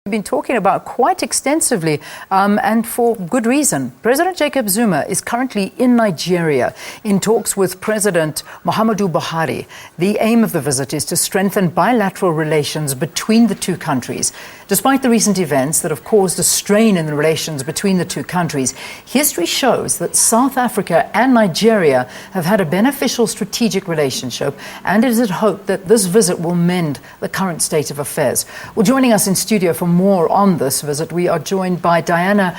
We've been talking about quite extensively and for good reason. President Jacob Zuma is currently in Nigeria in talks with President Muhammadu Buhari. The aim of the visit is to strengthen bilateral relations between the two countries. Despite the recent events that have caused a strain in the relations between the two countries, history shows that South Africa and Nigeria have had a beneficial strategic relationship, and it is hoped that this visit will mend the current state of affairs. Well, joining us in studio for more on this visit, we are joined by Dianna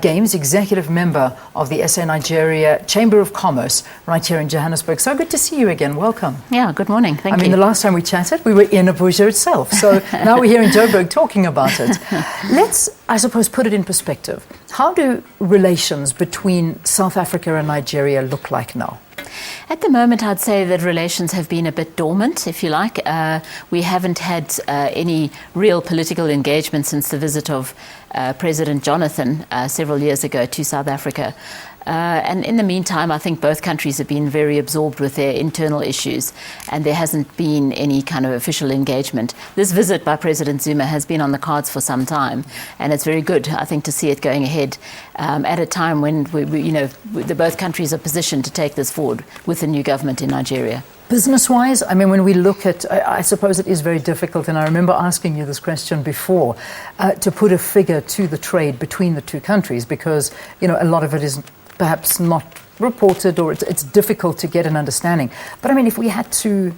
Game, executive member of the SA Nigeria Chamber of Commerce, right here in Johannesburg. So good to see you again. Welcome. Yeah, good morning. Thank you. I mean, the last time we chatted, we were in Abuja itself. So now we're here in Joburg talking about it. Let's, I suppose, put it in perspective. How do relations between South Africa and Nigeria look like now? At the moment, I'd say that relations have been a bit dormant, if you like. We haven't had any real political engagement since the visit of President Jonathan several years ago to South Africa. And in the meantime, I think both countries have been very absorbed with their internal issues, and there hasn't been any kind of official engagement. This visit by President Zuma has been on the cards for some time, and it's very good, I think, to see it going ahead at a time when both countries are positioned to take this forward with the new government in Nigeria. Business-wise, I mean, when we look at, I suppose it is very difficult, and I remember asking you this question before, to put a figure to the trade between the two countries, because, you know, a lot of it is perhaps not reported, or it's difficult to get an understanding. But I mean, if we had to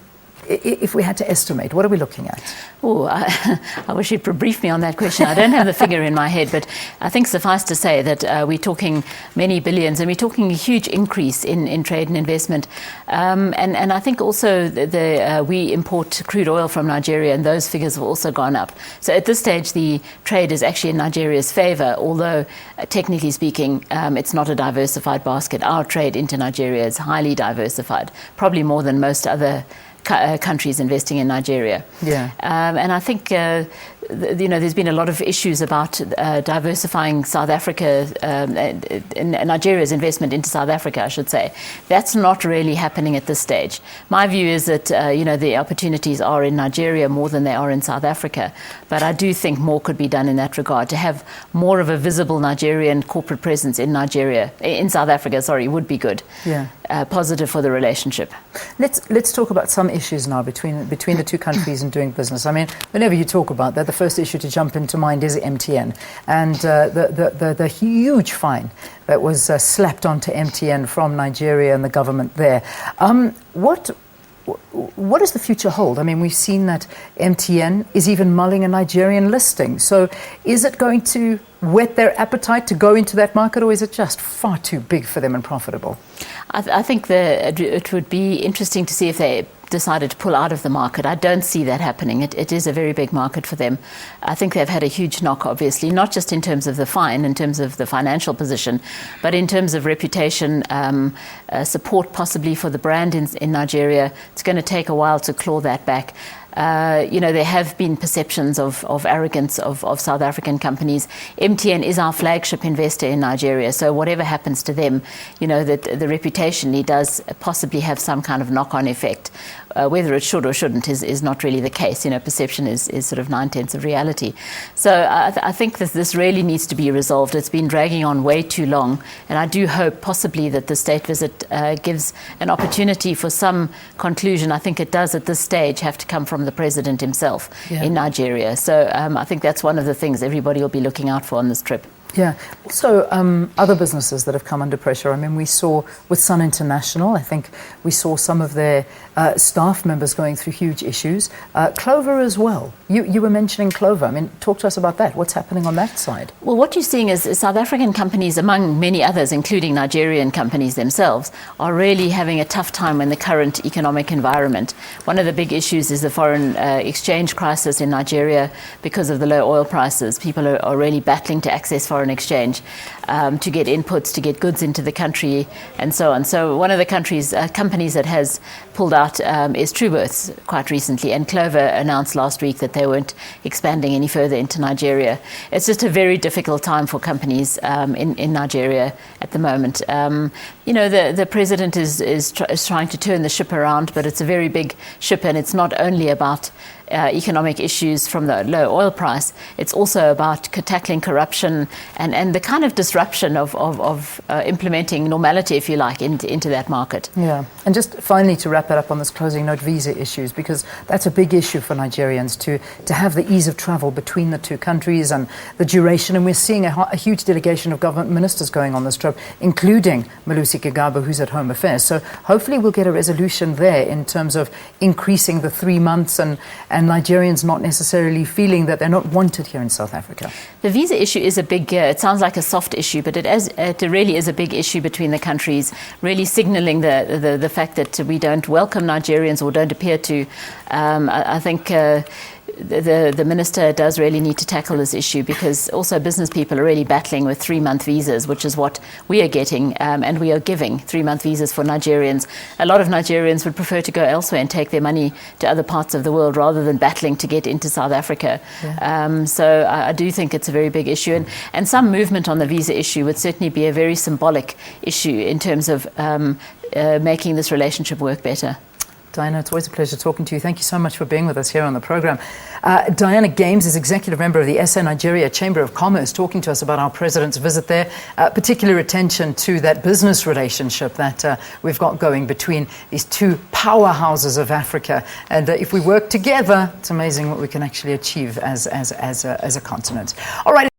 estimate, what are we looking at? Oh, I wish you'd brief me on that question. I don't have the figure in my head, but I think suffice to say that we're talking many billions, and we're talking a huge increase in trade and investment. And I think also we import crude oil from Nigeria, and those figures have also gone up. So at this stage, the trade is actually in Nigeria's favor, although technically speaking, it's not a diversified basket. Our trade into Nigeria is highly diversified, probably more than most other countries investing in Nigeria. Yeah. And I think, there's been a lot of issues about diversifying South Africa, Nigeria's investment into South Africa, I should say. That's not really happening at this stage. My view is that, the opportunities are in Nigeria more than they are in South Africa. But I do think more could be done in that regard. To have more of a visible Nigerian corporate presence in South Africa, would be good. Yeah. Positive for the relationship. Let's talk about some issues now between the two countries and doing business. I mean, whenever you talk about that, the first issue to jump into mind is MTN and the huge fine that was slapped onto MTN from Nigeria and the government there. What does the future hold? I mean, we've seen that MTN is even mulling a Nigerian listing. So is it going to whet their appetite to go into that market, or is it just far too big for them and profitable? I think it would be interesting to see if they decided to pull out of the market. I don't see that happening. It is a very big market for them. I think they've had a huge knock, obviously, not just in terms of the fine, in terms of the financial position, but in terms of reputation, support possibly for the brand in Nigeria. It's going to take a while to claw that back. There have been perceptions of arrogance of South African companies. MTN is our flagship investor in Nigeria, so whatever happens to them, that the reputation does possibly have some kind of knock-on effect. Whether it should or shouldn't is not really the case. Perception is sort of 9/10 of reality. So I think that this really needs to be resolved. It's been dragging on way too long, and I do hope possibly that the state visit gives an opportunity for some conclusion. I think it does at this stage have to come from the president himself in Nigeria. So I think that's one of the things everybody will be looking out for on this trip. Yeah. Also, other businesses that have come under pressure. I mean, we saw with Sun International, I think we saw some of their staff members going through huge issues. Clover as well. You were mentioning Clover. I mean, talk to us about that. What's happening on that side? Well, what you're seeing is South African companies, among many others, including Nigerian companies themselves, are really having a tough time in the current economic environment. One of the big issues is the foreign exchange crisis in Nigeria because of the low oil prices. People are really battling to access foreign exchange, to get inputs, to get goods into the country, and so on. So one of the companies that has pulled out is Truworths quite recently, and Clover announced last week that they weren't expanding any further into Nigeria. It's just a very difficult time for companies in Nigeria at the moment. The president is trying to turn the ship around, but it's a very big ship, and it's not only about economic issues from the low oil price. It's also about tackling corruption and the kind of disruption of implementing normality, if you like, into that market. Yeah, and just finally to wrap it up on this closing note, visa issues, because that's a big issue for Nigerians to have the ease of travel between the two countries and the duration. And we're seeing a huge delegation of government ministers going on this trip, including Malusi Gigaba, who's at Home Affairs. So hopefully we'll get a resolution there in terms of increasing the 3 months and Nigerians not necessarily feeling that they're not wanted here in South Africa. The visa issue is a big, it sounds like a soft issue, but it really is a big issue between the countries, really signalling the fact that we don't welcome Nigerians or don't appear to. I think the minister does really need to tackle this issue, because also business people are really battling with 3-month visas, which is what we are getting, and we are giving 3-month visas for Nigerians. A lot of Nigerians would prefer to go elsewhere and take their money to other parts of the world rather than battling to get into South Africa. Yeah. So I do think it's a very big issue, and some movement on the visa issue would certainly be a very symbolic issue in terms of making this relationship work better. Dianna, it's always a pleasure talking to you. Thank you so much for being with us here on the program. Dianna Game is executive member of the SA Nigeria Chamber of Commerce, talking to us about our president's visit there. Particular attention to that business relationship that we've got going between these two powerhouses of Africa. And if we work together, it's amazing what we can actually achieve as a continent. All right.